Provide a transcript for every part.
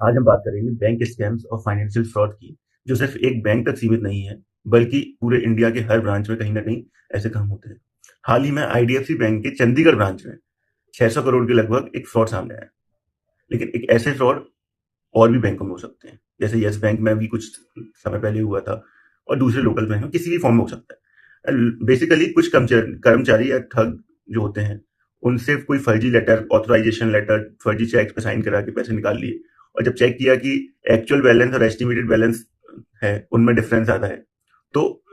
आज हम बात करेंगे बैंक स्कैम्स और फाइनेंशियल फ्रॉड की, जो सिर्फ एक बैंक तक सीमित नहीं है, बल्कि पूरे इंडिया के हर ब्रांच में कहीं ना कहीं ऐसे काम होते हैं। हाल ही में आईडीएफसी बैंक के चंडीगढ़ ब्रांच में 600 करोड़ के लगभग एक फ्रॉड सामने आया। लेकिन एक ऐसे फ्रॉड और भी बैंकों में हो सकते हैं, जैसे यस बैंक में भी कुछ समय पहले हुआ था, और दूसरे लोकल बैंक में किसी भी फॉर्म में हो सकता है। बेसिकली कुछ कर्मचारी या ठग जो होते हैं, उनसे कोई फर्जी लेटर, ऑथराइजेशन लेटर, फर्जी चेक पे साइन करा के पैसे निकाल लिए, और जब चेक किया कि एक्चुअल बैलेंस और एस्टिमेटेड बैलेंस है, उनमें डिफरेंस आता है, तो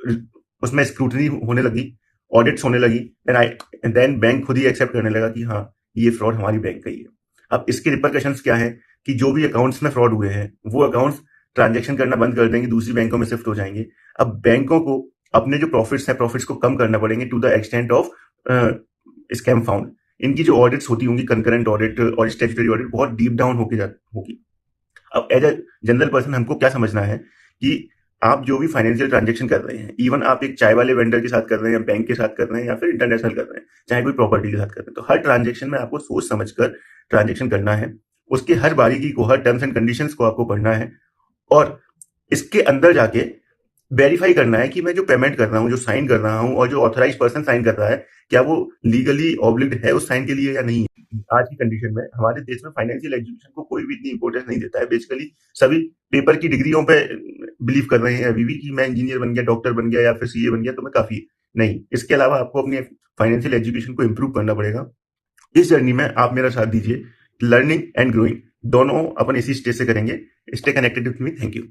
उसमें स्क्रूटनी होने लगी, ऑडिट्स होने लगी, एंड देन बैंक खुद ही एक्सेप्ट करने लगा कि हाँ, ये फ्रॉड हमारी बैंक का ही है। अब इसके रिपरकशंस क्या है कि जो भी अकाउंट्स में फ्रॉड हुए हैं, वो अकाउंट्स ट्रांजेक्शन करना बंद कर देंगे, दूसरी बैंकों में शिफ्ट हो जाएंगे। अब बैंकों को अपने जो प्रॉफिट्स हैं, प्रॉफिट्स को कम करना पड़ेंगे to the extent of scam found. इनकी जो ऑडिट्स होती होंगी, कंकरेंट ऑडिट और स्टैट्यूटरी ऑडिट, बहुत डीप डाउन होगी। अब एज अ जनरल पर्सन हमको क्या समझना है कि आप जो भी फाइनेंशियल ट्रांजेक्शन कर रहे हैं, इवन आप एक चाय वाले वेंडर के साथ कर रहे हैं, या बैंक के साथ कर रहे हैं, या फिर इंटरनेशनल कर रहे हैं, चाहे कोई प्रॉपर्टी के साथ कर रहे हैं, तो हर ट्रांजेक्शन में आपको सोच समझकर ट्रांजेक्शन करना है। उसके हर बारीकी को, हर टर्म्स एंड कंडीशंस को आपको पढ़ना है, और इसके अंदर जाके वेरीफाई करना है कि मैं जो पेमेंट कर रहा हूँ, जो साइन कर रहा हूँ, और जो ऑथराइज पर्सन साइन कर रहा है, क्या वो लीगली ऑब्लिग्ड है उस साइन के लिए या नहीं है। आज की कंडीशन में हमारे देश में फाइनेंशियल एजुकेशन को कोई भी इतनी इंपॉर्टेंस नहीं देता है। बेसिकली सभी पेपर की डिग्रियों पे बिलीव कर रहे हैं अभी भी, कि मैं इंजीनियर बन गया, डॉक्टर बन गया, या फिर सीए बन गया तो मैं काफी नहीं। इसके अलावा आपको अपनी फाइनेंशियल एजुकेशन को इम्प्रूव करना पड़ेगा। इस जर्नी में आप मेरा साथ दीजिए। लर्निंग एंड ग्रोइंग दोनों अपन इसी स्टेज से करेंगे। Stay connected with me. Thank you.